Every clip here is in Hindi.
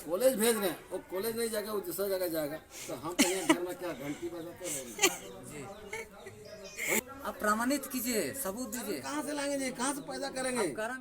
कॉलेज भेज रहे हैं, वो कॉलेज नहीं जाएगा, वो दूसरा जगह जाएगा, तो हम तो यहाँ घर में क्या घंटी बजाते रहेंगे। आप प्रमाणित कीजिए, सबूत दीजिए। कहाँ से लाएंगे जी, कहाँ से पैदा करेंगे। कारण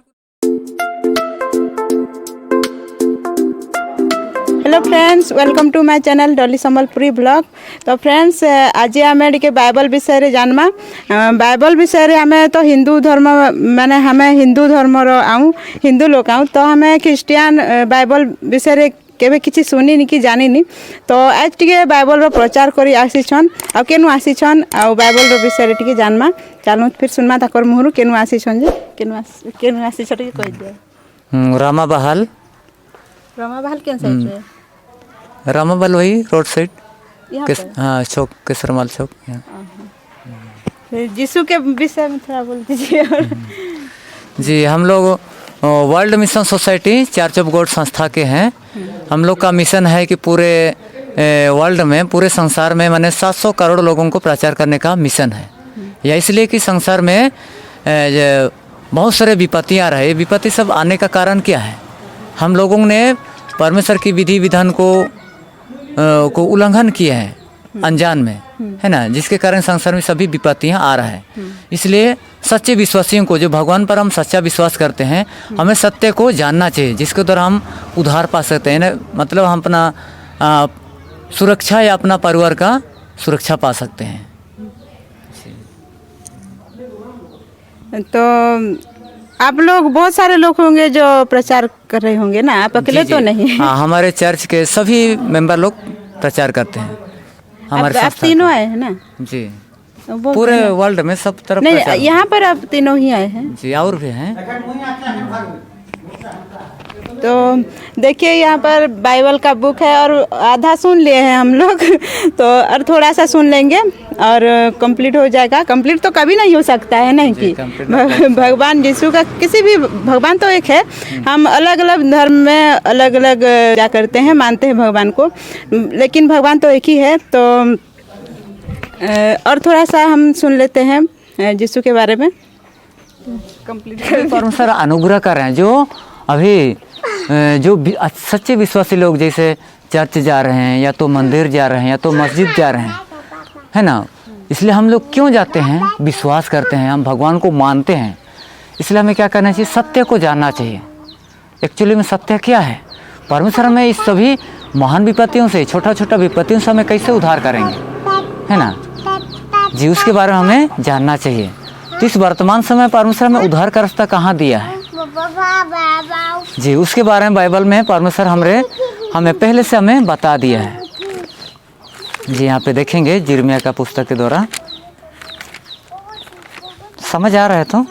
hello friends, welcome to my channel Dolly Sambalpuri blog. तो फ्रेंड्स, आज आम टे बाइबल विषय जानमा। बाइबल विषय हमें तो हिंदू धर्म माने हमें हिंदू धर्म आऊँ, हिंदू लोग आऊँ, तो हमें ख्रिस्टियान बाइबल विषय केबे किसी सुनी कि जानी। तो आज टे बाइबल प्रचार करी आसीछन आ केनु आसीछन आ बाइबल विषय टे जानमा। चलो फिर सुनमा ताकर मुहरु केनु आसीछन जे केनु आसीछन टे कह दिया। रामा बहाल केन साइड रे? रामाबल वही रोड साइड, यहाँ पर? हाँ चौक, केसरमाल चौक। फिर यीशु के विषय में थोड़ा बोल दीजिए। जी, हम लोग world mission society church of God संस्था के हैं। हम लोग का मिशन है कि पूरे वर्ल्ड में, पूरे संसार में मैंने 700 करोड़ लोगों को प्रचार करने का मिशन है। या इसलिए कि संसार में बहुत सारे विपत्ति आ रहे हैं। विपत्ति सब आने का कारण क्या है? हम लोगों ने परमेश्वर की विधि विधान को उल्लंघन किया है अनजान में, है ना, जिसके कारण संसार में सभी विपत्तियां आ रहा है। इसलिए सच्चे विश्वासियों को, जो भगवान पर हम सच्चा विश्वास करते हैं, हमें सत्य को जानना चाहिए, जिसके द्वारा हम उद्धार पा सकते हैं ना, मतलब हम अपना सुरक्षा या अपना परिवार का सुरक्षा पा सकते हैं। तो आप लोग, बहुत सारे लोग होंगे जो प्रचार कर रहे होंगे ना, आप अकेले तो नहीं? हाँ, हमारे चर्च के सभी मेंबर लोग प्रचार करते हैं। हमारे आप तीनों आए हैं ना? जी, वो पूरे वर्ल्ड में सब तरफ नहीं, प्रचार। यहाँ पर आप तीनों ही आए हैं? जी, और भी हैं। तो देखिए, यहाँ पर बाइबल का बुक है और आधा सुन लिए हैं हम लोग। तो और थोड़ा सा सुन लेंगे और कंप्लीट हो जाएगा। कंप्लीट तो कभी नहीं हो सकता है, नहीं कि भगवान यीशु का, किसी भी भगवान तो एक है। हम अलग अलग धर्म में अलग अलग क्या करते हैं, मानते हैं भगवान को, लेकिन भगवान तो एक ही है। तो और थोड़ा सा हम सुन लेते हैं यीशु के बारे में। कंप्लीट परमेश्वर अनुग्रह कर रहे हैं। जो अभी जो सच्चे विश्वासी लोग जैसे चर्च जा रहे हैं, या तो मंदिर जा रहे हैं, या तो मस्जिद जा रहे हैं, है ना, इसलिए हम लोग क्यों जाते हैं? विश्वास करते हैं, हम भगवान को मानते हैं। इसलिए हमें क्या करना चाहिए? सत्य को जानना चाहिए। एक्चुअली में सत्य क्या है? परमेश्वर हमें इस सभी महान विपत्तियों से, छोटा छोटा विपत्तियों से हमें कैसे उद्धार करेंगे, है ना जी, उसके बारे में हमें जानना चाहिए। तो इस वर्तमान समय परमेश्वर हमें उद्धार का रास्ता कहाँ दिया है जी, उसके बारे में बाइबल में परमेश्वर हमें पहले से हमें बता दिया है जी। यहाँ पे देखेंगे यिर्मयाह का पुस्तक के द्वारा। समझ आ रहा है तो?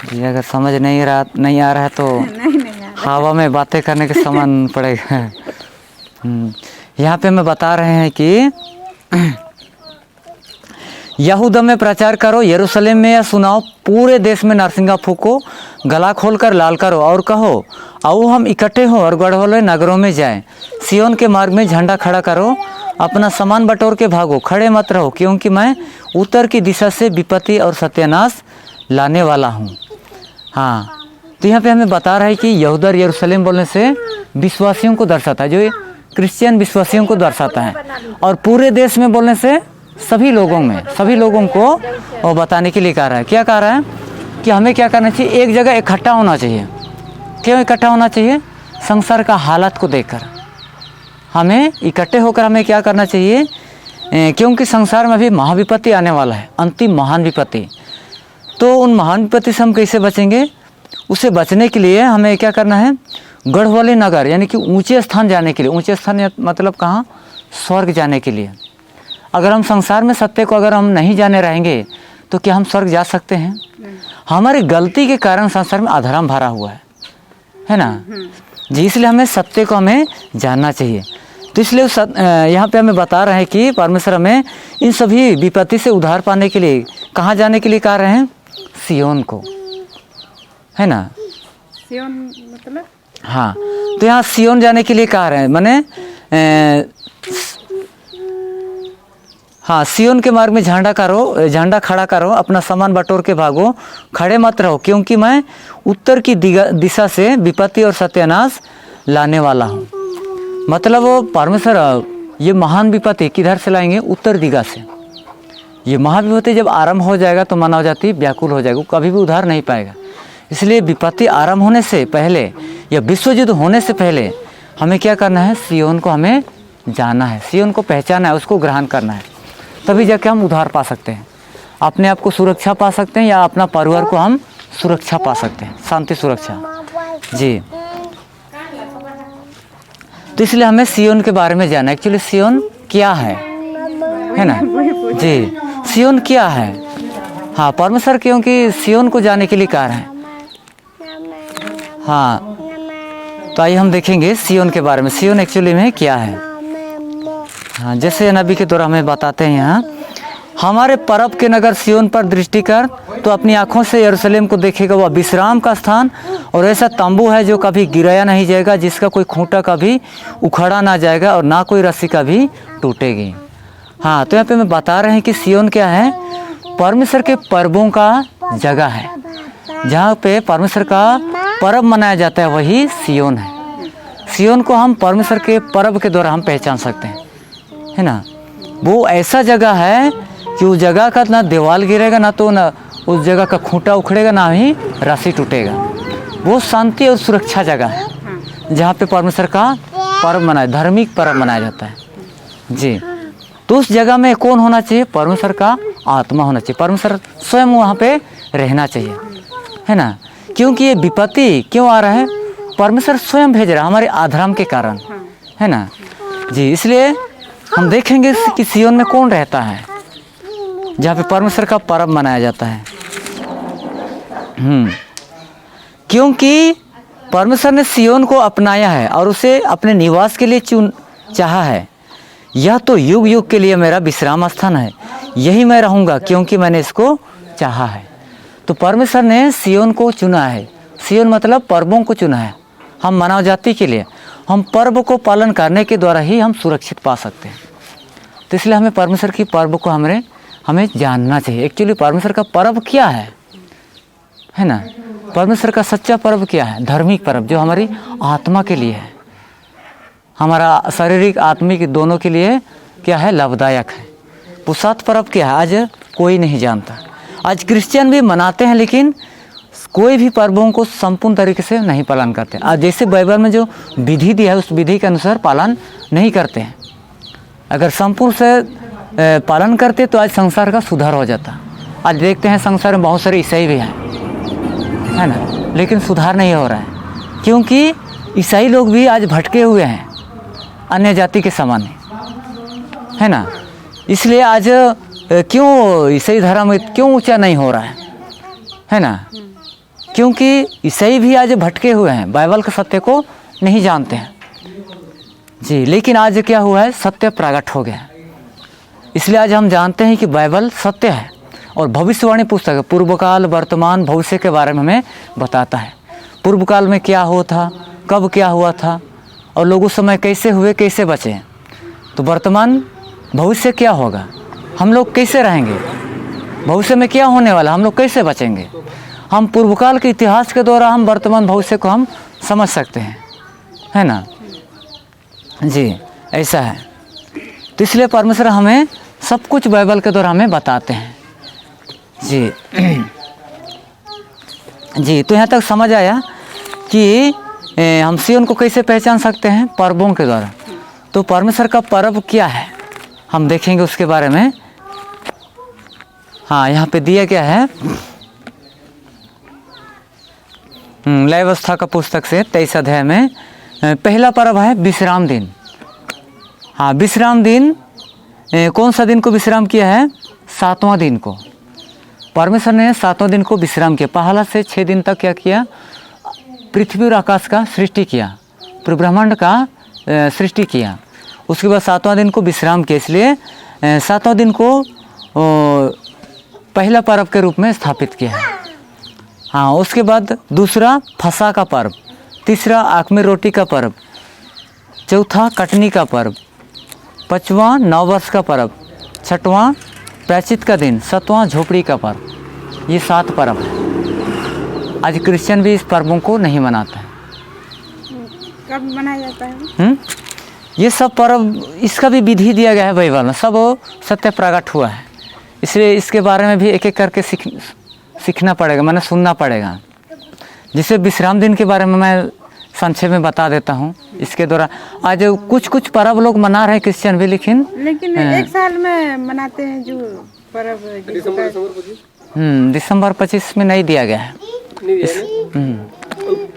जी, अगर समझ नहीं आ रहा है तो हवा में बातें करने के समान पड़ेगा। यहाँ पे मैं बता रहे हैं कि यहूदा में प्रचार करो, यरूशलेम में यह सुनाओ, पूरे देश में नरसिंगा फूको, गला खोलकर लाल करो और कहो, आओ हम इकट्ठे हो और गढ़वाले नगरों में जाएं। सियोन के मार्ग में झंडा खड़ा करो, अपना सामान बटोर के भागो, खड़े मत रहो, क्योंकि मैं उत्तर की दिशा से विपत्ति और सत्यानाश लाने वाला हूँ। हाँ, तो यहाँ पे हमें बता रहा है कि यहूदा और यरूशलेम बोलने से विश्वासियों को दर्शाता है, जो क्रिश्चियन विश्वासियों को दर्शाता है। और पूरे देश में बोलने से सभी लोगों को वो बताने के लिए कह रहा है। क्या कह रहा है? कि हमें क्या करना चाहिए? एक जगह इकट्ठा होना चाहिए। क्यों इकट्ठा होना चाहिए? संसार का हालत को देखकर हमें इकट्ठे होकर हमें क्या करना चाहिए? क्योंकि संसार में अभी महाविपत्ति आने वाला है, अंतिम महान विपत्ति। तो उन महान विपत्ति से हम कैसे बचेंगे? उसे बचने के लिए हमें क्या करना है? गढ़वाले नगर, यानी कि ऊंचे स्थान जाने के लिए। ऊंचे स्थान मतलब कहाँ? स्वर्ग जाने के लिए। अगर हम संसार में सत्य को अगर हम नहीं जाने रहेंगे तो क्या हम स्वर्ग जा सकते हैं? हमारी गलती के कारण संसार में अधर्म भरा हुआ है ना जी, इसलिए हमें सत्य को हमें जानना चाहिए। तो इसलिए यहाँ पे हमें बता रहे हैं कि परमेश्वर हमें इन सभी विपत्ति से उद्धार पाने के लिए कहाँ जाने के लिए कह रहे हैं? सियोन को, है ना। सियोन मतलब? हाँ, तो यहाँ सियोन जाने के लिए कह रहे हैं, माने हाँ, सियोन के मार्ग में झंडा खड़ा करो, अपना सामान बटोर के भागो, खड़े मत रहो, क्योंकि मैं उत्तर की दिशा से विपत्ति और सत्यानाश लाने वाला हूँ। मतलब वो परमेश्वर ये महान विपत्ति किधर से लाएंगे? उत्तर दिशा से। ये महाविपत्ति जब आरंभ हो जाएगा तो मानव जाति व्याकुल हो जाएगा, कभी भी उधार नहीं पाएगा। इसलिए विपत्ति आरंभ होने से पहले या विश्व युद्ध होने से पहले हमें क्या करना है? सियोन को हमें जाना है, सियोन को पहचाना है, उसको ग्रहण करना है, तभी जाके हम उद्धार पा सकते हैं, अपने आप को सुरक्षा पा सकते हैं, या अपना परिवार को हम सुरक्षा पा सकते हैं, शांति सुरक्षा। जी, तो इसलिए हमें सियोन के बारे में जानना है। एक्चुअली सियोन क्या है ना? जी, सियोन क्या है? हाँ, परमेश्वर क्योंकि सियोन को जाने के लिए कह रहे हैं। हाँ, तो आइए हम देखेंगे सियोन के बारे में, सियोन एक्चुअली में क्या है। हाँ, जैसे नबी के द्वारा हमें बताते हैं यहाँ, हमारे पर्व के नगर सियोन पर दृष्टि कर तो अपनी आँखों से यरूशलेम को देखेगा। वह विश्राम का स्थान और ऐसा तंबू है जो कभी गिराया नहीं जाएगा, जिसका कोई खूंटा कभी उखड़ा ना जाएगा और ना कोई रस्सी कभी टूटेगी। हाँ, तो यहाँ पे मैं बता रहे हैं कि सियोन क्या है? परमेश्वर के पर्वों का जगह है, जहाँ पे परमेश्वर का पर्व मनाया जाता है, वही सियोन है। सियोन को हम परमेश्वर के पर्व के द्वारा हम पहचान सकते हैं, है ना। वो ऐसा जगह है कि उस जगह का ना दीवार गिरेगा, ना तो ना उस जगह का खूंटा उखड़ेगा, ना ही रस्सी टूटेगा। वो शांति और सुरक्षा जगह है, जहाँ पे परमेश्वर का पर्व मनाया, धार्मिक पर्व मनाया जाता है। जी, तो उस जगह में कौन होना चाहिए? परमेश्वर का आत्मा होना चाहिए, परमेश्वर स्वयं वहाँ पे रहना चाहिए, है ना। क्योंकि ये विपत्ति क्यों आ रहा है? परमेश्वर स्वयं भेज रहा है हमारे अधर्म के कारण, है ना। जी, इसलिए हम देखेंगे कि सियोन में कौन रहता है, जहाँ पे परमेश्वर का पर्व मनाया जाता है। क्योंकि परमेश्वर ने सियोन को अपनाया है और उसे अपने निवास के लिए चाहा है। यह तो युग युग के लिए मेरा विश्राम स्थान है, यही मैं रहूँगा, क्योंकि मैंने इसको चाहा है। तो परमेश्वर ने सियोन को चुना है। सियोन मतलब पर्वों को चुना है हम मानव जाति के लिए। हम पर्व को पालन करने के द्वारा ही हम सुरक्षित पा सकते हैं। तो इसलिए हमें परमेश्वर की पर्व को हमें जानना चाहिए। एक्चुअली परमेश्वर का पर्व क्या है ना। परमेश्वर का सच्चा पर्व क्या है? धार्मिक पर्व, जो हमारी आत्मा के लिए है, हमारा शारीरिक आत्मिक दोनों के लिए क्या है? लाभदायक है। वो सात पर्व क्या है? आज कोई नहीं जानता। आज क्रिश्चियन भी मनाते हैं, लेकिन कोई भी पर्वों को संपूर्ण तरीके से नहीं पालन करते। आज जैसे बाइबल में जो विधि दिया है, उस विधि के अनुसार पालन नहीं करते हैं। अगर संपूर्ण से पालन करते तो आज संसार का सुधार हो जाता। आज देखते हैं संसार में बहुत सारे ईसाई भी हैं, है ना, लेकिन सुधार नहीं हो रहा है, क्योंकि ईसाई लोग भी आज भटके हुए हैं अन्य जाति के समान, है ना। इसलिए आज क्यों ईसाई धर्म क्यों ऊंचा नहीं हो रहा है ना, क्योंकि ईसाई भी आज भटके हुए हैं, बाइबल के सत्य को नहीं जानते हैं। जी, लेकिन आज क्या हुआ है? सत्य प्रकट हो गया। इसलिए आज हम जानते हैं कि बाइबल सत्य है और भविष्यवाणी पुस्तक है। पूर्व काल, वर्तमान, भविष्य के बारे में हमें बताता है। पूर्व काल में क्या हुआ था, कब क्या हुआ था, और लोग उस समय कैसे हुए, कैसे बचे। तो वर्तमान भविष्य क्या होगा, हम लोग कैसे रहेंगे, भविष्य में क्या होने वाला, हम लोग कैसे बचेंगे। हम पूर्व काल के इतिहास के द्वारा हम वर्तमान भविष्य को हम समझ सकते हैं, है ना। जी, ऐसा है। तो इसलिए परमेश्वर हमें सब कुछ बाइबल के द्वारा हमें बताते हैं। जी जी, तो यहाँ तक समझ आया कि हम सियोन को कैसे पहचान सकते हैं? पर्वों के द्वारा। तो परमेश्वर का पर्व क्या है हम देखेंगे उसके बारे में। हाँ, यहाँ पे दिया क्या है, लय अवस्था का पुस्तक से 23 अध्याय में पहला पर्व है विश्राम दिन। हाँ, विश्राम दिन कौन सा दिन को विश्राम किया है? 7वां दिन को। परमेश्वर ने 7वां दिन को विश्राम किया। पहला से 6 दिन तक क्या किया? पृथ्वी और आकाश का सृष्टि किया, पूरे ब्रह्मांड का सृष्टि किया। उसके बाद 7वां दिन को विश्राम किया। इसलिए 7वां दिन को पहला पर्व के रूप में स्थापित किया है। हाँ, उसके बाद दूसरा फसह का पर्व, तीसरा आँख में रोटी का पर्व, चौथा कटनी का पर्व, 5वां नववर्ष का पर्व, छठवां प्रायश्चित का दिन, 7वां झोपड़ी का पर्व। ये 7 पर्व है। आज क्रिश्चियन भी इस पर्वों को नहीं मनाते हैं। कब मनाया जाता है? ये सब पर्व, इसका भी विधि दिया गया है बाइबल में, सब सत्य प्रकट हुआ है। इसलिए इसके बारे में भी एक एक करके सीखना पड़ेगा, मैंने सुनना पड़ेगा। जिसे विश्राम दिन के बारे में मैं संक्षेप में बता देता हूँ। इसके द्वारा आज कुछ कुछ पर्व लोग मना रहे हैं क्रिश्चियन भी, लेकिन एक साल में मनाते हैं जो पर्व। दिसंबर 25 में नहीं दिया गया है।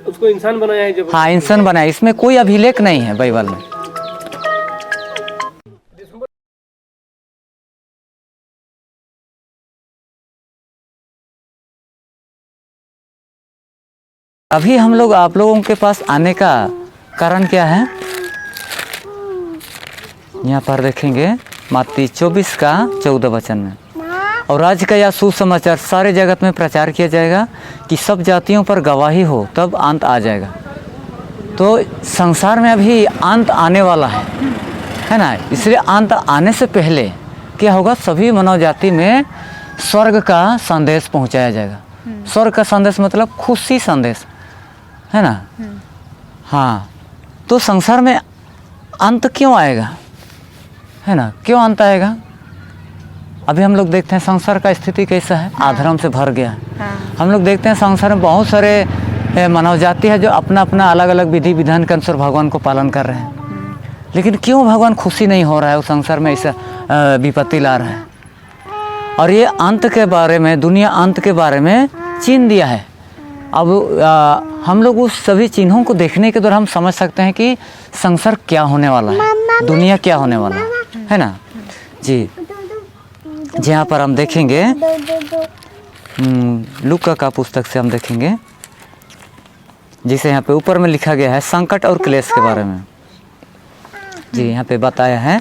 उसको इंसान बनाया है जब। हाँ, इंसान बनाया, इसमें कोई अभिलेख नहीं है बाइबल में। अभी हम लोग आप लोगों के पास आने का कारण क्या है, यहाँ पर देखेंगे मत्ती 24 का 14 वचन में। और आज का यह सुसमाचार सारे जगत में प्रचार किया जाएगा कि सब जातियों पर गवाही हो, तब अंत आ जाएगा। तो संसार में अभी अंत आने वाला है ना। इसलिए अंत आने से पहले क्या होगा, सभी मानव जाति में स्वर्ग का संदेश पहुंचाया जाएगा। स्वर्ग का संदेश मतलब खुशी संदेश, है ना। हाँ, तो संसार में अंत क्यों आएगा, है ना, क्यों अंत आएगा? अभी हम लोग देखते हैं संसार का स्थिति कैसा है, अधर्म से भर गया है। हम लोग देखते हैं संसार में बहुत सारे मानव जाति है जो अपना अपना अलग अलग विधि विधान के अनुसार भगवान को पालन कर रहे हैं। लेकिन क्यों भगवान खुशी नहीं हो रहा है, उस संसार में ऐसा विपत्ति ला रहा है? और ये अंत के बारे में, दुनिया अंत के बारे में चिन्ह दिया है। अब हम लोग उस सभी चिन्हों को देखने के द्वारा हम समझ सकते हैं कि संसार क्या होने वाला है, दुनिया क्या होने वाला है ना जी। जहाँ पर हम देखेंगे लूका का पुस्तक से हम देखेंगे, जिसे यहाँ पे ऊपर में लिखा गया है संकट और क्लेश के बारे में जी। यहाँ पे बताया है,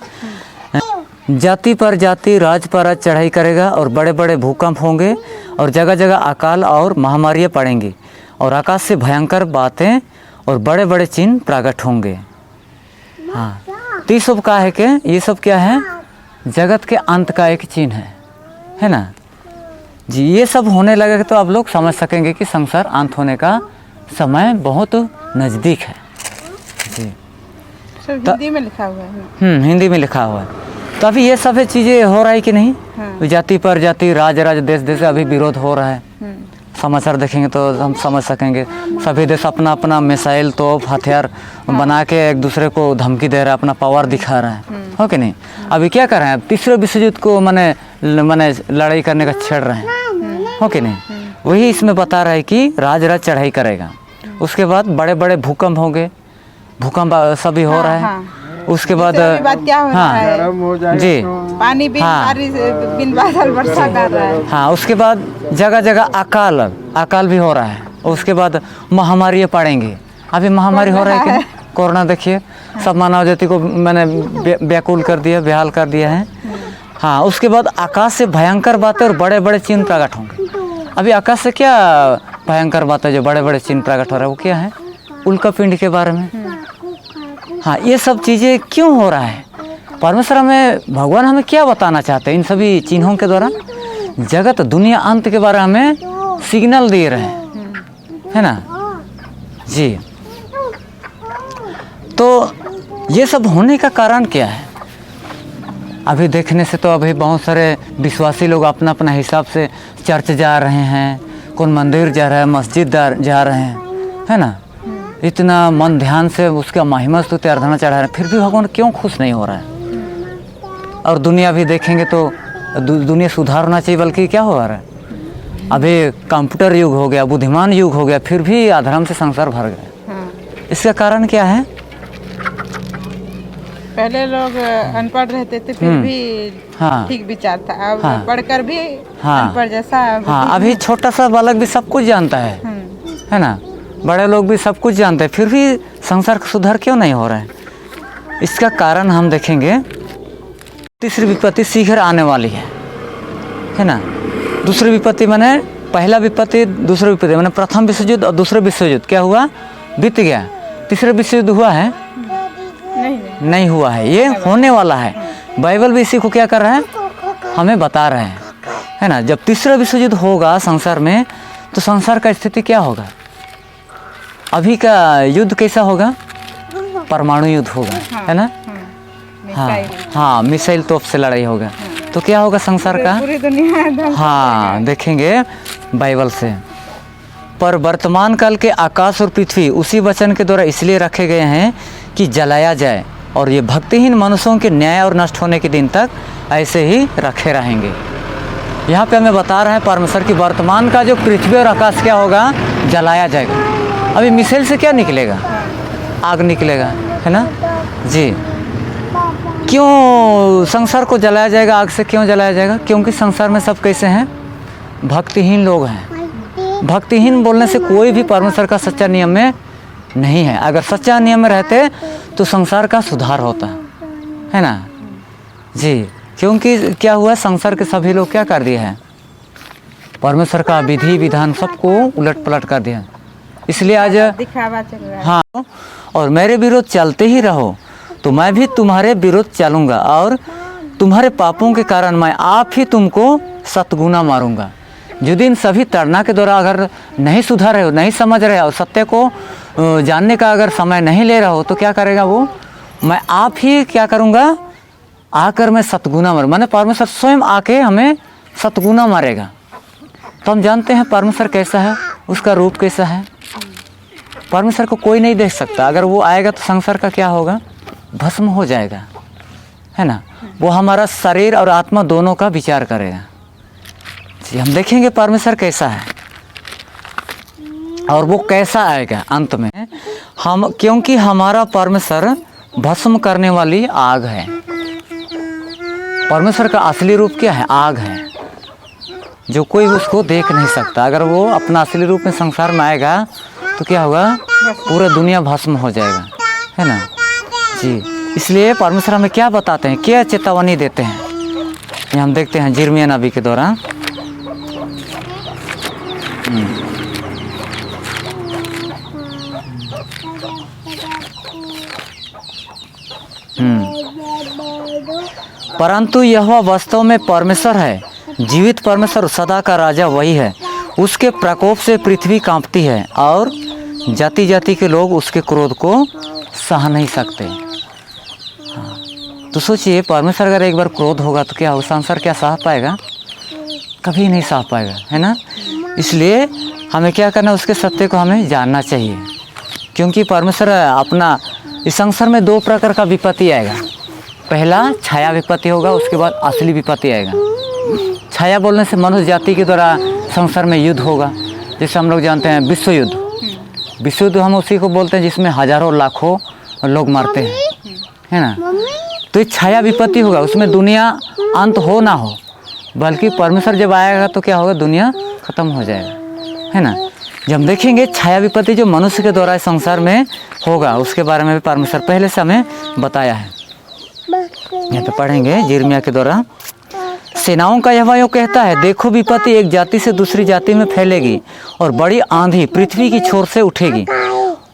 जाति पर जाति, राज पर राज चढ़ाई करेगा और बड़े बड़े भूकंप होंगे और जगह जगह अकाल और महामारियाँ पड़ेंगी और आकाश से भयंकर बातें और बड़े बड़े चिन्ह प्रकट होंगे। हाँ, तो ये सब क्या है कि ये सब क्या है, जगत के अंत का एक चिन्ह है ना जी। ये सब होने लगेगा तो आप लोग समझ सकेंगे कि संसार अंत होने का समय बहुत नज़दीक है जी। सब हिंदी में लिखा हुआ है। हिंदी में लिखा हुआ है। तो अभी ये सब चीज़ें हो रहा है कि नहीं? हाँ। जाति पर जाति, राज राज, देश देश अभी विरोध हो रहा है। समाचार देखेंगे तो हम समझ सकेंगे, सभी देश अपना अपना मिसाइल, तोप, हथियार बना के एक दूसरे को धमकी दे रहा है, अपना पावर दिखा रहा है, हो कि नहीं? अभी क्या कर रहे हैं, तीसरे विश्व युद्ध को माने लड़ाई करने का छेड़ रहे हैं, हो कि नहीं? वही इसमें बता रहा है कि राज राज चढ़ाई करेगा। उसके बाद बड़े बड़े भूकंप होंगे, भूकंप सभी हो रहा है। उसके बाद क्या हो रहा है जी, पानी बिन बारिश बिन बादल वर्षा कर रहा है। हाँ, उसके बाद जगह जगह अकाल भी हो रहा है। उसके बाद महामारियाँ पड़ेंगी। अभी महामारी हो रहा है कि कोरोना देखिए, सब मानव जाति को मैंने व्याकुल कर दिया, बेहाल कर दिया है। हाँ, उसके बाद आकाश से भयंकर बातें और बड़े बड़े चिन्ह प्रकट होंगे। अभी आकाश से क्या भयंकर बातें जो बड़े बड़े चिन्ह प्रकट हो रहा है, वो क्या है? उल्का पिंड के बारे में। हाँ, ये सब चीज़ें क्यों हो रहा है? परमेश्वर हमें, भगवान हमें क्या बताना चाहते हैं इन सभी चिन्हों के द्वारा? जगत दुनिया अंत के बारे में हमें सिग्नल दे रहे हैं, है ना जी। तो ये सब होने का कारण क्या है? अभी देखने से तो अभी बहुत सारे विश्वासी लोग अपना अपना हिसाब से चर्च जा रहे हैं, कौन मंदिर जा रहा है, मस्जिद जा रहे हैं, है ना। इतना मन ध्यान से उसका महिमा स्तुति आराधना चढ़ा रहे हैं, फिर भी भगवान क्यों खुश नहीं हो रहा है? और दुनिया भी देखेंगे तो दुनिया सुधार होना चाहिए, बल्कि क्या हो रहा है? अभी कंप्यूटर युग हो गया, बुद्धिमान युग हो गया, फिर भी अधर्म से संसार भर गया। इसका कारण क्या है? पहले लोग अनपढ़ रहते थे, फिर भी ठीक विचार था। अब पढ़कर भी अनपढ़ जैसा। हाँ, अभी छोटा सा बालक भी सब कुछ जानता है ना। बड़े लोग भी सब कुछ जानते हैं, फिर भी संसार का सुधार क्यों नहीं हो रहा है? इसका कारण हम देखेंगे, तीसरी विपत्ति शीघ्र आने वाली है ना। दूसरी विपत्ति माने पहला विपत्ति, दूसरी विपत्ति माने प्रथम विश्व युद्ध और दूसरा विश्व युद्ध क्या हुआ? बीत गया। तीसरा विश्व युद्ध हुआ है? नहीं हुआ है, ये होने वाला है। बाइबल भी इसी को क्या कर रहा है? हमें बता रहे हैं, है ना। जब तीसरा विश्व युद्ध होगा संसार में तो संसार का स्थिति क्या होगा? अभी का युद्ध कैसा होगा? परमाणु युद्ध होगा, है ना। हाँ, मिसाइल तोप से लड़ाई होगा। तो क्या होगा संसार का? पूरी दुनिया हाँ, देखेंगे बाइबल से। पर वर्तमान काल के आकाश और पृथ्वी उसी वचन के द्वारा इसलिए रखे गए हैं कि जलाया जाए, और ये भक्तिहीन मनुष्यों के न्याय और नष्ट होने के दिन तक ऐसे ही रखे रहेंगे। यहाँ पे हमें बता रहे हैं परमेश्वर की वर्तमान का जो पृथ्वी और आकाश क्या होगा? जलाया जाएगा। अभी मिसाइल से क्या निकलेगा? आग निकलेगा, है ना जी। क्यों संसार को जलाया जाएगा? आग से क्यों जलाया जाएगा? क्योंकि संसार में सब कैसे हैं? भक्तिहीन लोग हैं। भक्तिहीन बोलने से कोई भी परमेश्वर का सच्चा नियम में नहीं है। अगर सच्चा नियम में रहते तो संसार का सुधार होता है ना जी। क्योंकि क्या हुआ, संसार के सभी लोग क्या कर दिए हैं? परमेश्वर का विधि विधान सबको उलट पलट कर दिया। इसलिए आज दिखावा चल रहा है। हाँ, और मेरे विरोध चलते ही रहो तो मैं भी तुम्हारे विरोध चलूँगा, और तुम्हारे पापों के कारण मैं आप ही तुमको सतगुना मारूंगा। जो दिन सभी ताड़ना के द्वारा अगर नहीं सुधर रहे हो, नहीं समझ रहे हो, सत्य को जानने का अगर समय नहीं ले रहा हो तो क्या करेगा वो? मैं आप ही क्या करूँगा? आकर मैं सतगुना मारूँ, माने परमेश्वर स्वयं आके हमें सतगुना मारेगा। तो हम जानते हैं परमेश्वर कैसा है, उसका रूप कैसा है। परमेश्वर को कोई नहीं देख सकता। अगर वो आएगा तो संसार का क्या होगा? भस्म हो जाएगा, है ना। वो हमारा शरीर और आत्मा दोनों का विचार करेगा जी। हम देखेंगे परमेश्वर कैसा है और वो कैसा आएगा अंत में। हम क्योंकि हमारा परमेश्वर भस्म करने वाली आग है। परमेश्वर का असली रूप क्या है? आग है, जो कोई उसको देख नहीं सकता। अगर वो अपना असली रूप में संसार में आएगा तो क्या होगा? पूरा दुनिया भस्म हो जाएगा, है ना जी। इसलिए परमेश्वर हमें क्या बताते हैं, क्या चेतावनी देते हैं, ये हम देखते हैं यिर्मयाह नबी के द्वारा। परंतु यहोवा वास्तव में परमेश्वर है, जीवित परमेश्वर, सदा का राजा वही है। उसके प्रकोप से पृथ्वी कांपती है और जाति जाति के लोग उसके क्रोध को सह नहीं सकते। हाँ, तो सोचिए परमेश्वर अगर एक बार क्रोध होगा तो क्या होगा? संसार क्या सह पाएगा? कभी नहीं सह पाएगा, है ना। इसलिए हमें क्या करना, उसके सत्य को हमें जानना चाहिए। क्योंकि परमेश्वर अपना इस संसार में दो प्रकार का विपत्ति आएगा। पहला छाया विपत्ति होगा, उसके बाद असली विपत्ति आएगा। छाया बोलने से मनुष्य जाति के द्वारा संसार में युद्ध होगा, जैसे हम लोग जानते हैं विश्व युद्ध। विश्व युद्ध हम उसी को बोलते हैं जिसमें हजारों लाखों लोग मरते हैं, है ना। तो ये छाया विपत्ति होगा, उसमें दुनिया अंत हो ना हो, बल्कि परमेश्वर जब आएगा तो क्या होगा? दुनिया खत्म हो जाएगा, है ना। जब हम देखेंगे छाया विपत्ति जो मनुष्य के द्वारा संसार में होगा, उसके बारे में भी परमेश्वर पहले से हमें बताया है। यहाँ पे पढ़ेंगे यिर्मयाह के द्वारा। सेनाओं का यहोवा यूँ कहता है, देखो विपत्ति एक जाति से दूसरी जाति में फैलेगी और बड़ी आंधी पृथ्वी की छोर से उठेगी।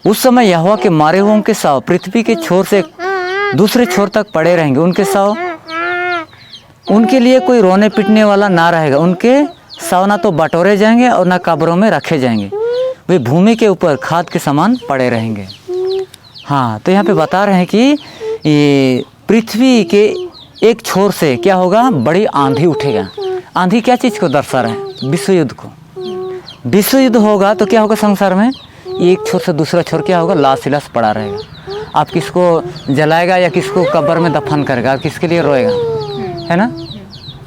उस समय यहोवा के मारे हुओं के शव पृथ्वी के छोर से दूसरे छोर तक पड़े रहेंगे। उनके शव, उनके लिए कोई रोने पीटने वाला ना रहेगा। उनके शव ना तो बटोरे जाएंगे और ना कब्रों में रखे जाएंगे, वे भूमि के ऊपर खाद के समान पड़े रहेंगे। हाँ, तो यहाँ पे बता रहे हैं कि ये पृथ्वी के एक छोर से क्या होगा? बड़ी आंधी उठेगा। आंधी क्या चीज़ को दर्शा रहा है? विश्व युद्ध को। विश्व युद्ध होगा तो क्या होगा संसार में? एक छोर से दूसरा छोर क्या होगा? लाश लाश पड़ा रहेगा। आप किसको जलाएगा या किसको कब्र में दफन करेगा? किसके लिए रोएगा, है ना।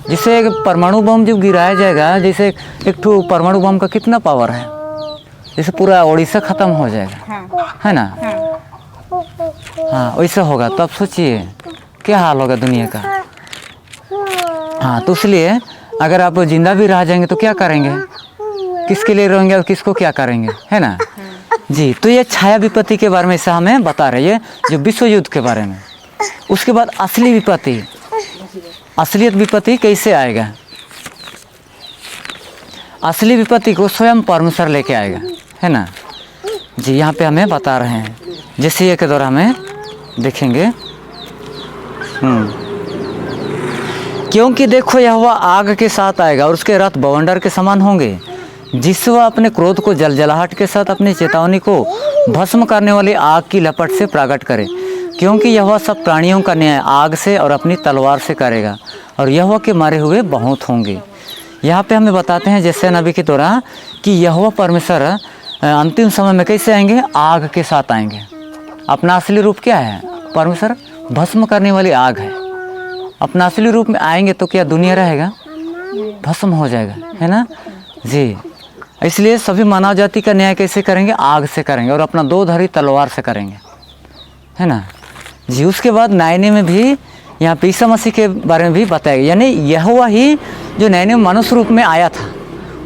जैसे एक परमाणु बम जब गिराया जाएगा, जैसे एक ठो परमाणु बम का कितना पावर है, जैसे पूरा उड़ीसा ख़त्म हो जाएगा, है ना। हाँ, वैसा होगा। तो आप सोचिए क्या हाल होगा दुनिया का। हाँ, तो इसलिए अगर आप जिंदा भी रह जाएंगे तो क्या करेंगे? किसके लिए रोएंगे और किसको क्या करेंगे, है ना जी। तो ये छाया विपत्ति के बारे में ऐसा हमें बता रही है, जो विश्व युद्ध के बारे में। उसके बाद असली विपत्ति, असलियत विपत्ति कैसे आएगा? असली विपत्ति को स्वयं परमेश्वर लेके आएगा, है ना जी। यहाँ पे हमें बता रहे हैं, जैसे ये के द्वारा हमें देखेंगे क्योंकि देखो यहोवा आग के साथ आएगा और उसके रथ बवंडर के समान होंगे, जिससे वह अपने क्रोध को जलजलाहट के साथ अपनी चेतावनी को भस्म करने वाली आग की लपट से प्रकट करे। क्योंकि यहोवा सब प्राणियों का न्याय आग से और अपनी तलवार से करेगा और यहोवा के मारे हुए बहुत होंगे। यहाँ पे हमें बताते हैं जैसे नबी के द्वारा कि यहोवा परमेश्वर अंतिम समय में कैसे आएंगे, आग के साथ आएंगे। अपना असली रूप क्या है? परमेश्वर भस्म करने वाली आग है। अपना असली रूप में आएंगे तो क्या दुनिया रहेगा? भस्म हो जाएगा, है ना जी। इसलिए सभी मानव जाति का न्याय कैसे करेंगे? आग से करेंगे और अपना दो धारी तलवार से करेंगे, है ना जी। उसके बाद नैने में भी यहाँ पे ईसा मसीह के बारे में भी बताया गया, यानी यहोवा ही जो नैने में मनुष्य रूप में आया था,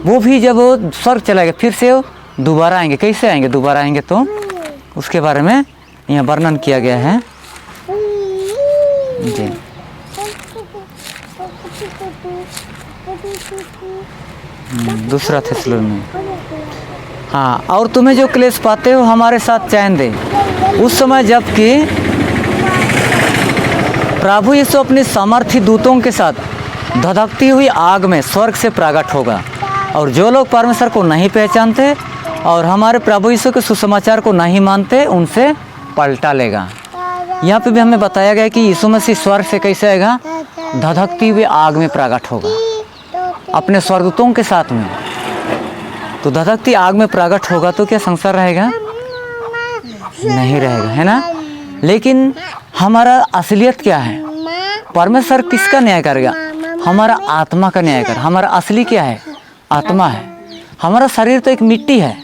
वो भी जब वो स्वर्ग चला गया फिर से वो दोबारा आएंगे। कैसे आएंगे? दोबारा आएंगे तो उसके बारे में यहाँ वर्णन किया गया है जी। दूसरा थिस्सलुनी, हाँ, और तुम्हें जो क्लेश पाते हो हमारे साथ चैन दे, उस समय जबकि प्रभु यीशु अपने सामर्थी दूतों के साथ धधकती हुई आग में स्वर्ग से प्रकट होगा और जो लोग परमेश्वर को नहीं पहचानते और हमारे प्रभु यीशु के सुसमाचार को नहीं मानते उनसे पलटा लेगा। यहाँ पे भी हमें बताया गया कि यीशु मसीह स्वर्ग से कैसे आएगा? धधकती हुई आग में प्रकट होगा अपने स्वर्गदूतों के साथ में। तो धधकती आग में प्रकट होगा तो क्या संसार रहेगा? नहीं रहेगा, है ना। लेकिन हमारा असलियत क्या है? परमेश्वर किसका न्याय करेगा? हमारा आत्मा का न्याय करेगा। हमारा असली क्या है? आत्मा है। हमारा शरीर तो एक मिट्टी है।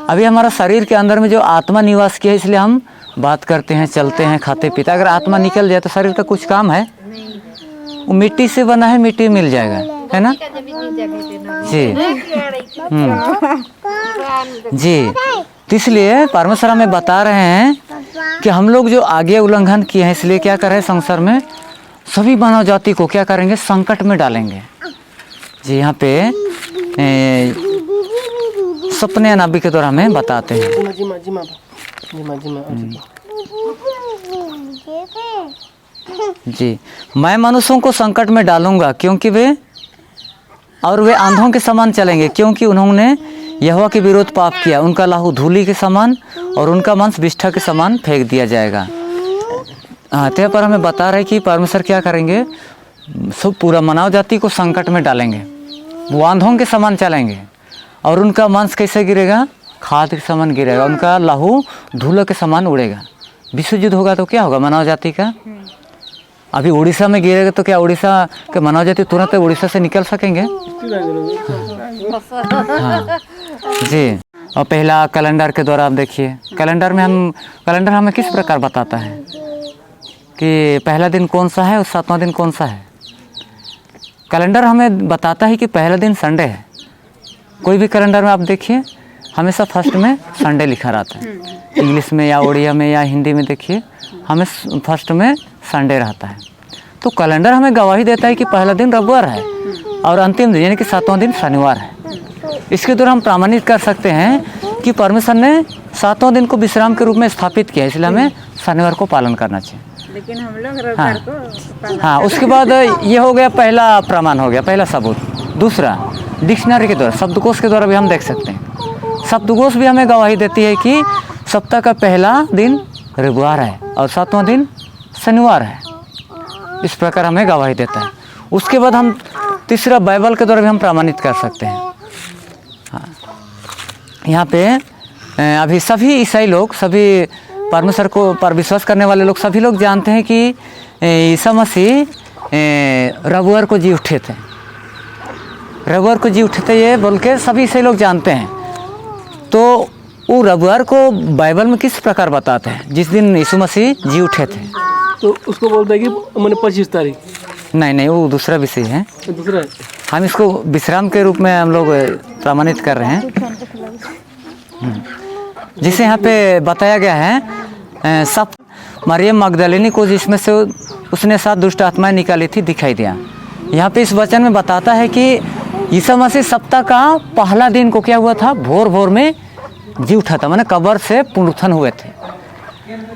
अभी हमारा शरीर के अंदर में जो आत्मा निवास किया है, इसलिए हम बात करते हैं, चलते हैं, खाते पीते। अगर आत्मा निकल जाए तो शरीर का कुछ काम है? वो मिट्टी से बना है, मिट्टी मिल जाएगा, है ना जी। जी, तो इसलिए परमेश्वर हमें बता रहे हैं कि हम लोग जो आगे उल्लंघन किए हैं, इसलिए क्या कर रहे हैं? संसार में सभी मानव जाति को क्या करेंगे? संकट में डालेंगे जी। यहाँ पे सपने नबी के द्वारा हमें बताते हैं जी। मैं मनुष्यों को संकट में डालूंगा क्योंकि वे अंधों के समान चलेंगे, क्योंकि उन्होंने यहोवा के विरोध पाप किया। उनका लहू धूली के समान और उनका मांस विष्ठा के समान फेंक दिया जाएगा। हाँ, त्यहाँ पर हमें बता रहे कि परमेश्वर क्या करेंगे? सब पूरा मानव जाति को संकट में डालेंगे। वो अंधों के समान चलेंगे और उनका मांस कैसे गिरेगा? खाद के समान गिरेगा। उनका लहू धूलों के समान उड़ेगा। विश्व युद्ध होगा तो क्या होगा मानव जाति का? अभी उड़ीसा में गिरेगा तो क्या उड़ीसा के मानव जाति तुरंत उड़ीसा से निकल सकेंगे? हाँ जी। और पहला कैलेंडर के द्वारा आप देखिए, कैलेंडर हमें किस प्रकार बताता है कि पहला दिन कौन सा है और 7वां दिन कौन सा है। कैलेंडर हमें बताता है कि पहला दिन संडे है। कोई भी कैलेंडर में आप देखिए हमेशा फर्स्ट में संडे लिखा रहता है। इंग्लिश में या उड़िया में या हिंदी में देखिए हमें फर्स्ट में संडे रहता है। तो कैलेंडर हमें गवाही देता है कि पहला दिन रविवार है और अंतिम दिन यानी कि 7वां दिन शनिवार है। इसके द्वारा हम प्रमाणित कर सकते हैं कि परमेश्वर ने 7वां दिन को विश्राम के रूप में स्थापित किया, इसलिए हमें शनिवार को पालन करना चाहिए। लेकिन हम लोग रविवार को हाँ, उसके बाद ये हो गया पहला प्रमाण, हो गया पहला सबूत। दूसरा, डिक्शनरी के द्वारा, शब्दकोश के द्वारा भी हम देख सकते हैं। शब्दकोश भी हमें गवाही देती है कि सप्ताह का पहला दिन रविवार है और 7वां दिन शनिवार है। इस प्रकार हमें गवाही देता है। उसके बाद हम तीसरा, बाइबल के द्वारा भी हम प्रमाणित कर सकते हैं। हाँ, यहाँ पे अभी सभी ईसाई लोग, सभी परमेश्वर को पर विश्वास करने वाले लोग, सभी लोग जानते हैं कि ईसा मसीह रविवार को जी उठे थे। रविवार को जी उठे थे ये बोल के सभी ईसाई लोग जानते हैं। तो वो रविवार को बाइबल में किस प्रकार बताते हैं? जिस दिन यीशु मसीह जी उठे थे, तो उसको बोलते हैं कि मैंने 25 तारीख। नहीं, वो दूसरा विषय है। दूसरा है, हम इसको विश्राम के रूप में हम लोग प्रमाणित कर रहे हैं। जिसे यहाँ पे बताया गया है सब मरियम मगदलिनी को, जिसमें से उसने 7 दुष्ट आत्माएं निकाली थी, दिखाई दिया। यहाँ पे इस वचन में बताता है कि यीशु मसीह सप्ताह का पहला दिन को क्या हुआ था? भोर भोर में जी उठा था, माने कब्र से पुनरुत्थान हुए थे।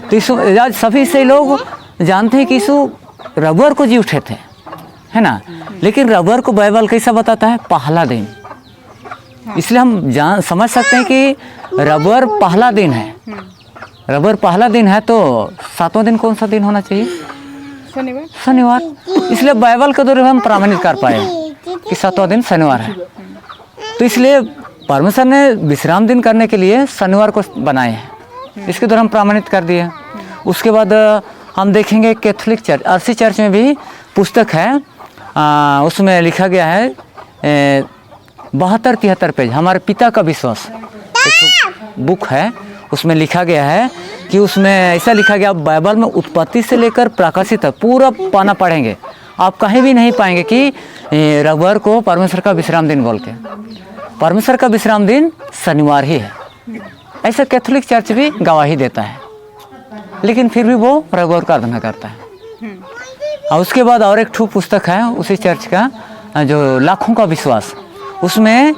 तो यीशु, आज सभी से लोग जानते हैं कि यीशु रविवार को जी उठे थे। है ना। लेकिन रविवार को बाइबल कैसा बताता है? पहला दिन। इसलिए हम समझ सकते हैं कि रविवार पहला दिन है। रविवार पहला दिन है तो 7वां दिन कौन सा दिन होना चाहिए? शनिवार। शनिवार। इसलिए बाइबल के द्वारा हम प्रमाणित कर पाए कि 7वां दिन शनिवार है। तो इसलिए परमेश्वर ने विश्राम दिन करने के लिए शनिवार को बनाए हैं, इसके द्वारा हम प्रमाणित कर दिए। उसके बाद हम देखेंगे कैथोलिक चर्च, आरसी चर्च में भी पुस्तक है, उसमें लिखा गया है 72-73 पेज, हमारे पिता का विश्वास, एक बुक है, उसमें लिखा गया है कि उसमें ऐसा लिखा गया, बाइबल में उत्पत्ति से लेकर प्रकाशित तक पूरा पाना पढ़ेंगे, आप कहीं भी नहीं पाएंगे कि रविवार को परमेश्वर का विश्राम दिन बोल के। परमेश्वर का विश्राम दिन शनिवार ही है, ऐसा कैथोलिक चर्च भी गवाही देता है। लेकिन फिर भी वो रविवार का आराधना करता है। और उसके बाद और एक ठो पुस्तक है उसी चर्च का, जो लाखों का विश्वास, उसमें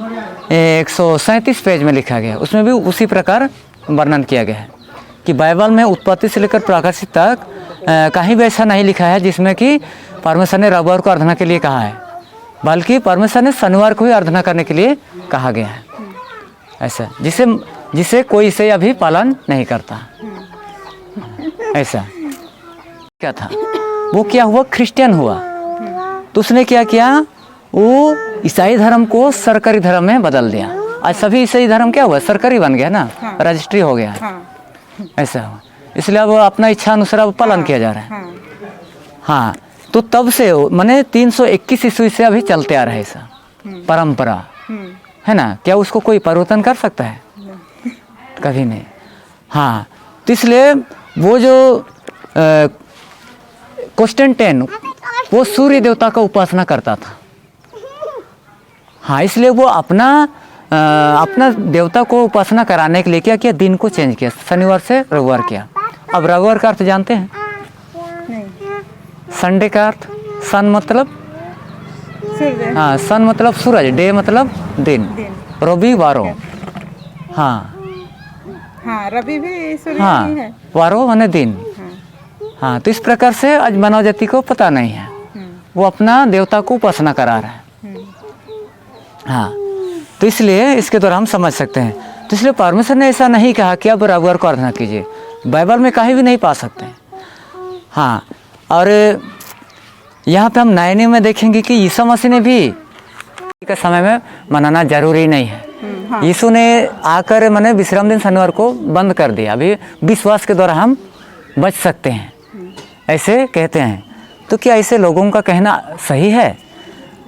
137 पेज में लिखा गया है, उसमें भी उसी प्रकार वर्णन किया गया है कि बाइबल में उत्पत्ति से लेकर प्रकाशित तक कहीं भी ऐसा नहीं लिखा है जिसमें कि परमेश्वर ने रविवार को आराधना के लिए कहा है, बल्कि परमेश्वर ने शनिवार को ही आराधना करने के लिए कहा गया है। ऐसा जिसे कोई इसे अभी पालन नहीं करता। ऐसा क्या था, वो क्या हुआ, क्रिश्चियन हुआ, तो उसने क्या किया, वो ईसाई धर्म को सरकारी धर्म में बदल दिया। आज सभी ईसाई धर्म क्या हुआ, सरकारी बन गया ना, रजिस्ट्री हो गया। ऐसा हुआ, इसलिए अब अपना इच्छा अनुसार अब पालन किया जा रहा है। हाँ, तो तब से माने 321 ईस्वी से अभी चलते आ रहा है ऐसा परंपरा, है ना। क्या उसको कोई परिवर्तन कर सकता है? कभी नहीं। हाँ, तो इसलिए वो जो कॉन्स्टेंटाइन, वो सूर्य देवता का उपासना करता था। हाँ, इसलिए वो अपना देवता को उपासना कराने के लिए क्या किया, दिन को चेंज किया, शनिवार से रविवार किया। अब रविवार का अर्थ जानते हैं? नहीं। संडे का अर्थ, सन मतलब, हाँ, सन मतलब सूरज, डे मतलब दिन, रविवारो। हाँ हाँ, रवि भी सूर्य हाँ, ही है। वारो माने दिन। हाँ, तो इस प्रकार से आज मानव जाति को पता नहीं है, वो अपना देवता को उपासना करा रहा है। हाँ, तो इसलिए इसके द्वारा हम समझ सकते हैं। तो इसलिए परमेश्वर ने ऐसा नहीं कहा कि अब रविवार को आराधना कीजिए, बाइबल में कहीं भी नहीं पा सकते। हाँ, और यहाँ पे हम नए नियम में देखेंगे कि यीशु मसीह ने भी के समय में मनाना जरूरी नहीं है। यीशु ने आकर मैंने विश्राम दिन शनिवार को बंद कर दिया, अभी विश्वास के द्वारा हम बच सकते हैं, ऐसे कहते हैं। तो क्या ऐसे लोगों का कहना सही है?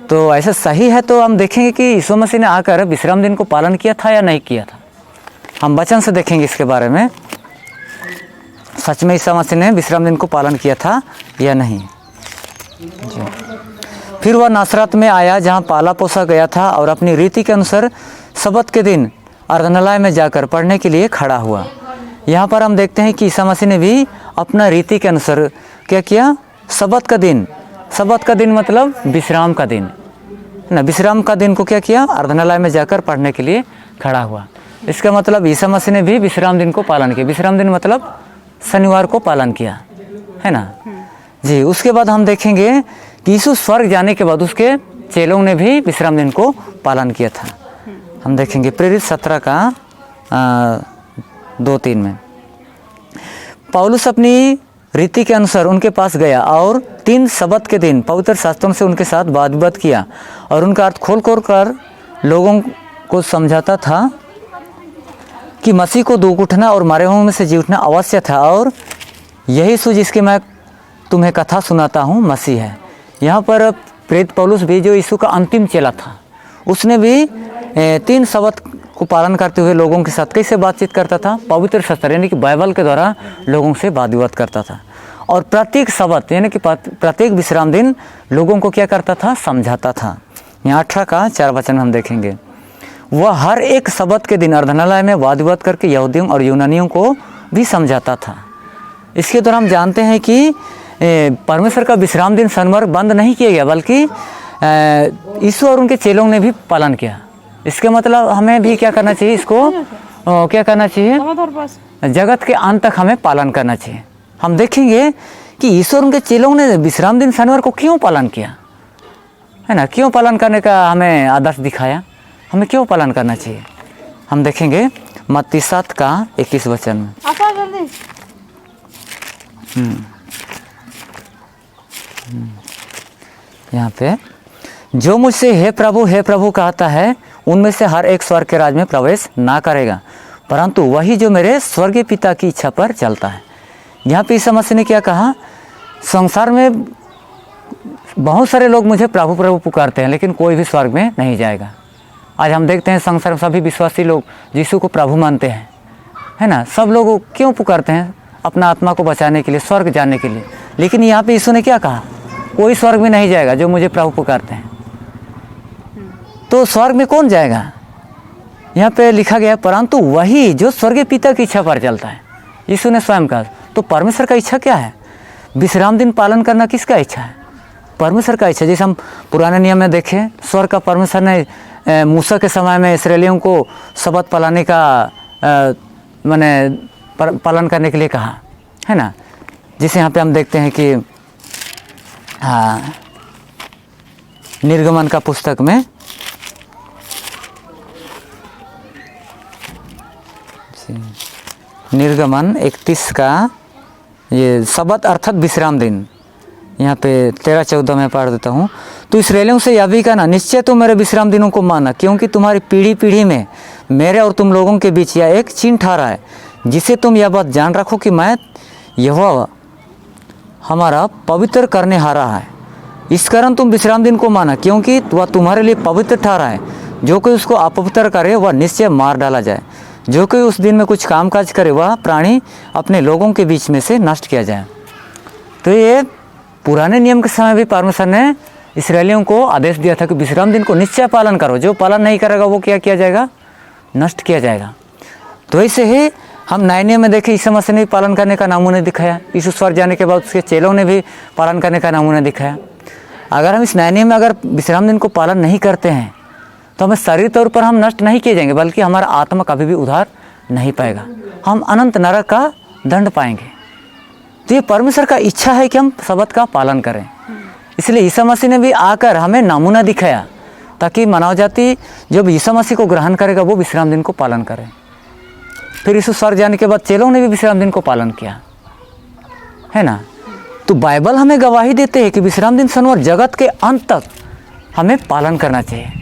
तो ऐसा सही है तो हम देखेंगे कि यीशु मसीह ने आकर विश्राम दिन को पालन किया था या नहीं किया था। हम वचन से देखेंगे इसके बारे में, सच में यीशु मसीह ने विश्राम दिन को पालन किया था या नहीं। जी। फिर वह नासरत में आया जहाँ पाला पोसा गया था और अपनी रीति के अनुसार सबत के दिन आराधनालय में जाकर पढ़ने के लिए खड़ा हुआ। यहाँ पर हम देखते हैं कि यीशु मसीह ने भी अपना रीति के अनुसार क्या किया, सबत का दिन मतलब विश्राम का दिन ना, विश्राम का दिन को क्या किया, आराधनालय में जाकर पढ़ने के लिए खड़ा हुआ। इसका मतलब यीशु मसीह ने भी विश्राम दिन को पालन किया। विश्राम दिन मतलब शनिवार को पालन किया, है ना जी। उसके बाद हम देखेंगे कि यीशु स्वर्ग जाने के बाद उसके चेलों ने भी विश्राम दिन को पालन किया था। हम देखेंगे प्रेरित 17 का 2-3 में पौलुस अपनी रीति के अनुसार उनके पास गया और 3 सबत के दिन पवित्र शास्त्रों से उनके साथ वाद विवाद किया और उनका अर्थ खोल कर लोगों को समझाता था कि मसीह को दुख उठना और मारे हुओं में से जी उठना अवश्य था, और यही यीशु जिसकी मैं तुम्हें कथा सुनाता हूँ मसीह है। यहाँ पर प्रेरित पौलुस भी जो यीशु का अंतिम चेला था, उसने भी 3 सबत को पालन करते हुए लोगों के साथ कैसे बातचीत करता था, पवित्र शास्त्र यानी कि बाइबल के द्वारा लोगों से वाद विवाद करता था। और प्रत्येक सबत यानी कि प्रत्येक विश्राम दिन लोगों को क्या करता था, समझाता था। यहाँ 18 का 4 वचन हम देखेंगे, वह हर एक सबत के दिन आराधनालय में वाद विवाद करके यहूदियों और यूनानियों को भी समझाता था। इसके द्वारा हम जानते हैं कि परमेश्वर का विश्राम दिन शनिवार बंद नहीं किया गया, बल्कि यीशु और उनके चेलों ने भी पालन किया। इसके मतलब हमें भी क्या करना चाहिए, इसको क्या करना चाहिए, जगत के अंत तक हमें पालन करना चाहिए। हम देखेंगे कि यीशु और उनके चेलों ने विश्राम दिन शनिवार को क्यों पालन किया, है ना। क्यों पालन करने का हमें आदर्श दिखाया, हमें क्यों पालन करना चाहिए, हम देखेंगे मत्ती 7 का 21 वचन में। यहाँ पे जो मुझसे हे प्रभु कहता है उनमें से हर एक स्वर्ग के राज में प्रवेश ना करेगा, परंतु वही जो मेरे स्वर्गीय पिता की इच्छा पर चलता है। यहाँ पे यीशु मसीह ने क्या कहा, संसार में बहुत सारे लोग मुझे प्रभु प्रभु पुकारते हैं लेकिन कोई भी स्वर्ग में नहीं जाएगा। आज हम देखते हैं संसार में सभी विश्वासी लोग यीशु को प्रभु मानते हैं, है ना। सब लोग क्यों पुकारते हैं, अपना आत्मा को बचाने के लिए, स्वर्ग जाने के लिए। लेकिन यहाँ पे यीशु ने क्या कहा, कोई स्वर्ग में नहीं जाएगा जो मुझे प्रभु पुकारते हैं। तो स्वर्ग में कौन जाएगा, यहाँ पे लिखा गया परंतु वही जो स्वर्गीय पिता की इच्छा पर चलता है। यीशु ने स्वयं कहा। तो परमेश्वर का इच्छा क्या है, विश्राम दिन पालन करना किसका इच्छा है, परमेश्वर का इच्छा। जैसे हम पुराने नियम में देखें, स्वर्ग का परमेश्वर ने मूसा के समय में इस्राएलियों को शबत पालने का पालन करने के लिए कहा, है ना। जिसे यहाँ पे हम देखते हैं कि निर्गमन का पुस्तक में निर्गमन 31 का ये शबत अर्थात विश्राम दिन, यहाँ पे 13-14 में पढ़ देता हूँ। तो इस्राएलियों से यह भी कहना, निश्चय तो मेरे विश्राम दिनों को माना, क्योंकि तुम्हारी पीढ़ी पीढ़ी में मेरे और तुम लोगों के बीच यह एक चिन्ह ठहरा है, जिसे तुम यह बात जान रखो कि मैं यहोवा हमारा पवित्र करने हारा है। इस कारण तुम विश्राम दिन को माना, क्योंकि वह तुम्हारे लिए पवित्र ठहरा है। जो कोई उसको अपवित्र करे वह निश्चय मार डाला जाए। जो कोई उस दिन में कुछ काम काज करे वह प्राणी अपने लोगों के बीच में से नष्ट किया जाए। तो ये पुराने नियम के समय भी परमेश्वर ने इस्राएलियों को आदेश दिया था कि विश्राम दिन को निश्चय पालन करो, जो पालन नहीं करेगा वो क्या किया जाएगा, नष्ट किया जाएगा। तो ऐसे ही हम नए नियम में देखें, यीशु मसीह ने पालन करने का नमूना दिखाया। यीशु स्वर्ग जाने के बाद उसके चेलों ने भी पालन करने का नमूना दिखाया। अगर हम इस नए नियम में अगर विश्राम दिन को पालन नहीं करते हैं तो हमें शारीरिक तौर पर हम नष्ट नहीं किए जाएंगे, बल्कि हमारा आत्मा कभी भी उद्धार नहीं पाएगा, हम अनंत नरक का दंड पाएंगे। तो ये परमेश्वर का इच्छा है कि हम शबत का पालन करें। इसलिए यीशु मसीह ने भी आकर हमें नमूना दिखाया, ताकि मानव जाति जब यीशु मसीह को ग्रहण करेगा वो विश्राम दिन को पालन करे। फिर यीशु स्वर्ग जाने के बाद चेलों ने भी विश्राम दिन को पालन किया, है ना। तो बाइबल हमें गवाही देते हैं कि विश्राम दिन सनवर जगत के अंत तक हमें पालन करना चाहिए।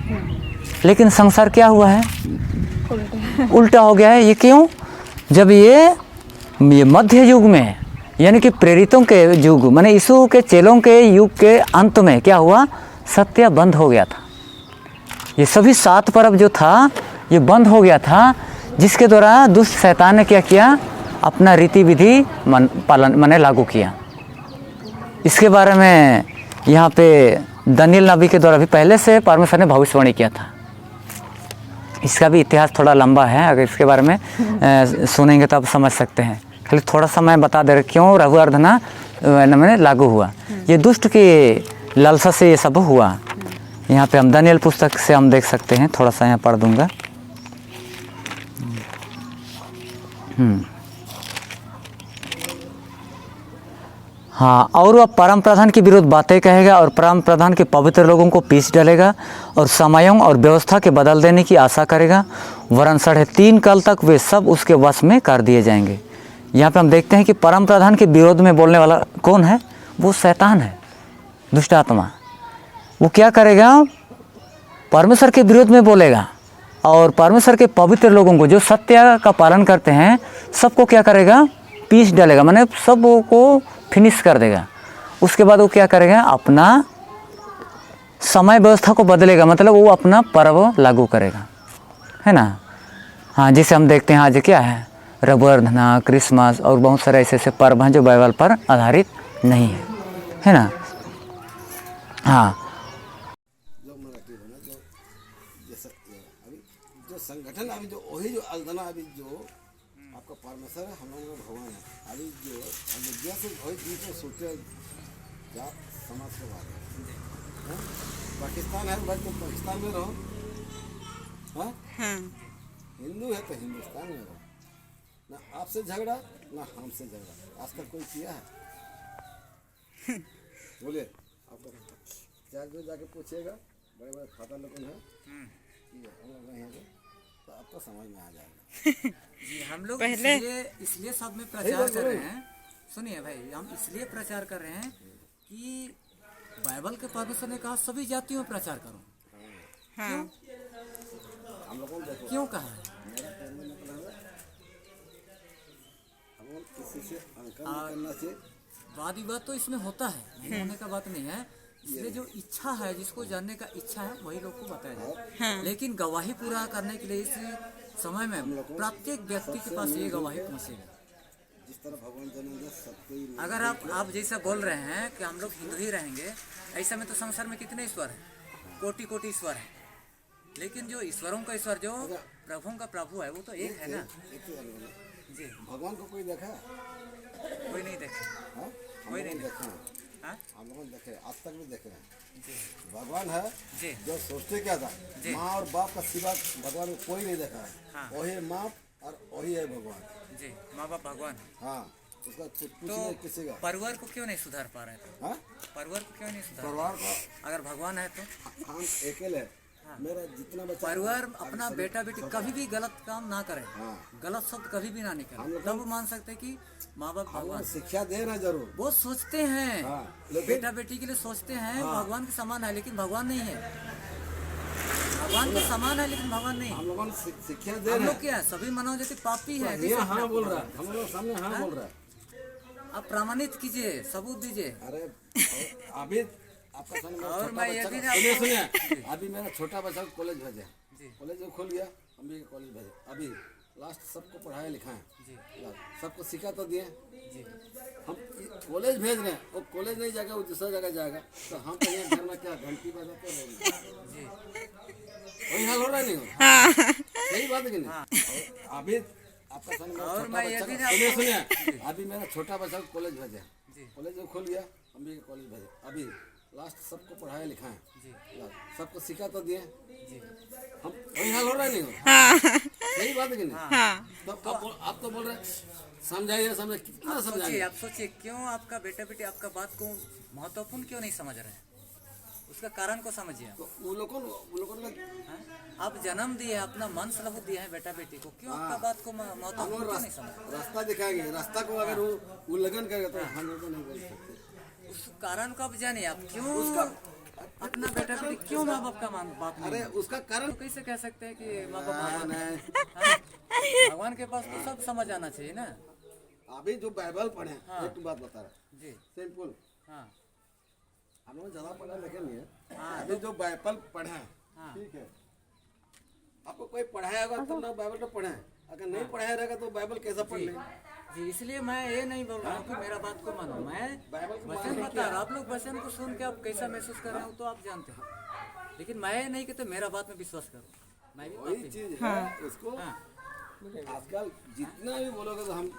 लेकिन संसार क्या हुआ है, उल्टा हो गया है। ये क्यों, जब ये मध्य युग में यानी कि प्रेरितों के युग माने यीशु के चेलों के युग के अंत में क्या हुआ, सत्य बंद हो गया था। ये सभी 7 पर्व जो था ये बंद हो गया था, जिसके द्वारा दुष्ट शैतान ने क्या किया, अपना रीति विधि पालन माने लागू किया। इसके बारे में यहाँ पे दानियल नबी के द्वारा भी पहले से परमेश्वर ने भविष्यवाणी किया था। इसका भी इतिहास थोड़ा लंबा है, अगर इसके बारे में सुनेंगे तो आप समझ सकते हैं। खाली थोड़ा सा मैं बता दे रहा क्यों रघु अर्धना मैंने लागू हुआ। ये दुष्ट की लालसा से ये सब हुआ। यहाँ पे हम दानियल पुस्तक से हम देख सकते हैं, थोड़ा सा यहाँ पढ़ दूंगा। हाँ, और वह परम प्रधान के विरुद्ध बातें कहेगा और परम प्रधान के पवित्र लोगों को पीस डालेगा और समयों और व्यवस्था के बदल देने की आशा करेगा, वरन 3.5 काल तक वे सब उसके वश में कर दिए जाएंगे। यहाँ पे हम देखते हैं कि परम प्रधान के विरोध में बोलने वाला कौन है, वो शैतान है, दुष्ट आत्मा। वो क्या करेगा, परमेश्वर के विरोध में बोलेगा और परमेश्वर के पवित्र लोगों को जो सत्य का पालन करते हैं सबको क्या करेगा, पीस डालेगा, माने सब को फिनिश कर देगा। उसके बाद वो क्या करेगा, अपना समय व्यवस्था को बदलेगा, मतलब वो अपना पर्व लागू करेगा, है ना। हाँ, जिसे हम देखते हैं आज क्या है, रबुअर्धना, क्रिसमस और बहुत सारे ऐसे ऐसे पर्व हैं जो बाइबल पर आधारित नहीं है ना। हाँ, जो मराठी बना जो जैसा अभी जो संगठन अभी जो वही जो अलदना अभी जो आपका परमेश्वर है, हम लोग भगवान है। अभी जो अयोध्या से वही बीच में सोचे जात समाज के बारे में पाकिस्तान है, भाई तो पाकिस्तान में रहो, हाँ, हिंदू है तो हिंदुस्तान में रहो। ना आपसे झगड़ा ना हमसे झगड़ा आज तक कोई किया है? बोलिए आप। चर्च में जाके पूछिएगा, बड़े बड़े फादर लोग हैं कि हम लोग हैं यहाँ, तो आपको समझ में आ जाएगा। जी हम लोग पहले- इसलिए सब में प्रचार कर रहे हैं। सुनिए भाई, हम इसलिए प्रचार कर रहे हैं कि बाइबल के परमेश्वर ने कहा सभी जातियों में प्रचार करो। हाँ हम लोगों ने देखो, क्यों कहा है? मेरा कहने का मतलब है, हम लोग किसी से अंकन नहीं करना चाहिए। वाद विवाद तो इसमें होता है, नहीं होने का बात नहीं है। इसलिए जो इच्छा है, जिसको जानने का इच्छा है, वही लोग को बताया जाए। लेकिन गवाही पूरा करने के लिए इस समय में प्रत्येक व्यक्ति के पास ये गवाही पहुंचेगा। जिस तरह भगवान जन्म दिया सबको ही अगर आप जैसा बोल रहे हैं कि हम लोग हिंदू ही रहेंगे, ऐसा में तो संसार में कितने ईश्वर हैं, कोटि कोटि ईश्वर हैं। लेकिन जो ईश्वरों का ईश्वर, जो प्रभुओं का प्रभु है, वो तो एक है ना। एक ही अलग है। जी भगवान को कोई देखा है? कोई नहीं देखे। हाँ? हम कोई लोगों ने नहीं देखा है, हाँ हम लोगों ने देखे, आज तक भी देखे हैं। जी भगवान है जी जो सोचते क्या था, जी। माँ और बाप का सिवा भगवान को कोई नहीं देखा है। हाँ। वही माँ और वही है भगवान। जी, माँ बाप भगवान है। हाँ, उसका कुछ तो नहीं किसी का। परिवार को क्यों नहीं सुधार पा रहे थे? हाँ? परिवार को क्यों नहीं सुधार? परिवार को अगर भगवान है तो हम अकेले, मेरा जितना बच्चा परिवार अपना बेटा बेटी कभी भी गलत काम ना करे, हाँ। गलत शब्द कभी भी ना निकले, तब वो मान सकते हैं कि माँ बाप हम भगवान। लोग शिक्षा दे रहे हैं जरूर। वो सोचते हैं, हाँ, लेकिन- बेटा बेटी के लिए सोचते हैं, भगवान के समान है, लेकिन भगवान नहीं है। भगवान के समान है, लेकिन भगवान नहीं है। हम लोगों ने शिक्षा दे हम रहे लोग हैं। क्या है, सभी मानव जाति पापी है। ये हाँ बोल रहा है, हम लोग सामने हाँ बोल रहा है। आप प्रमाणित कीजिए, सबूत दीजिए। अरे अभी आपका सामने मेरा और छोटा मैं ये बच्चा भी को- ना- सुनिए, अभी मेरा छोटा बच्चा को कॉलेज भेजे, जी। कॉलेज जो खोल गया, हम भी कॉलेज भेजे। अभी लास्ट सबको पढ़ाया लिखाया, जी सबको सिखा तो दिए। जी हम कॉलेज भेज रहे हैं, वो कॉलेज नहीं जाएगा, वो दूसरा जगह जाएगा, तो हम तो यहाँ घर में क्या घंटी बजाते रहेंगे? जी वही हाल हो रहा है नहीं हो रहा? सही बात है कि नहीं? और अभी आपका सामने मेरा और छोटा मैं ये बच्चा भी को- ना- सुनिए, अभी मेरा छोटा बच्चा को कॉलेज भेजे, जी कॉलेज जो खोल गया, हम भी कॉलेज भेजे। अभी लास्ट सबको पढ़ाया लिखाया, जी सबको सिखा तो दिए। जी हम वही हाल हो रहा है नहीं हो रहा? सही बात है कि नहीं? हाँ तो आप तो बोल रहे हैं, समझाइए, समझ कितना सोचिए, समझाइए? आप सोचिए क्यों आपका बेटा बेटी आपका बात को महत्वपूर्ण क्यों नहीं समझ रहे हैं? उसका कारण को समझिए आप। तो उन लोगों ने हाँ? आप जन्म दिए, अपना मन से लहू दिया है बेटा बेटी को, क्यों आपका बात को हम महत्वपूर्ण लोग क्यों नहीं समझ? रास्ता दिखाएंगे, रास्ता को अगर वो उल्लंघन करेगा तो हम लोग को नहीं बोल सकते। उस कारण को आप जानिए, आप क्यों अपना बेटा बेटी क्यों माँ बाप का बात नहीं? अरे उसका कारण तो कैसे कह सकते हैं कि माँ बाप नहीं, भगवान है? नहीं। हाँ? भगवान के पास तो सब समझ आना चाहिए ना। अभी जो बाइबल पढ़े, एक बात बता रहा, जी सिंपल, हाँ हम लोग ज्यादा पढ़ा लिखे नहीं है। हाँ, अभी जो बाइबल पढ़े हैं, हाँ। ठीक है, आपको कोई पढ़ाया होगा तब ना बाइबल तो पढ़े, अगर नहीं पढ़ाया रहेगा तो बाइबल कैसा पढ़ लेंगे? जी, इसलिए मैं ये नहीं बोल रहा हूँ कि मेरा बात को मानो, मैं बाइबल को वचन मानने बता रहा हूँ। आप लोग वचन को सुन के आप कैसा महसूस कर रहे हो तो आप जानते हैं, लेकिन मैं ये नहीं कहते मेरा बात में विश्वास करो। मैं भी वही पापी हूँ। चीज है, उसको हाँ, आजकल जितना भी बोलोगे तो हम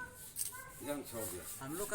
ध्यान छोड़ दिया। हम लोग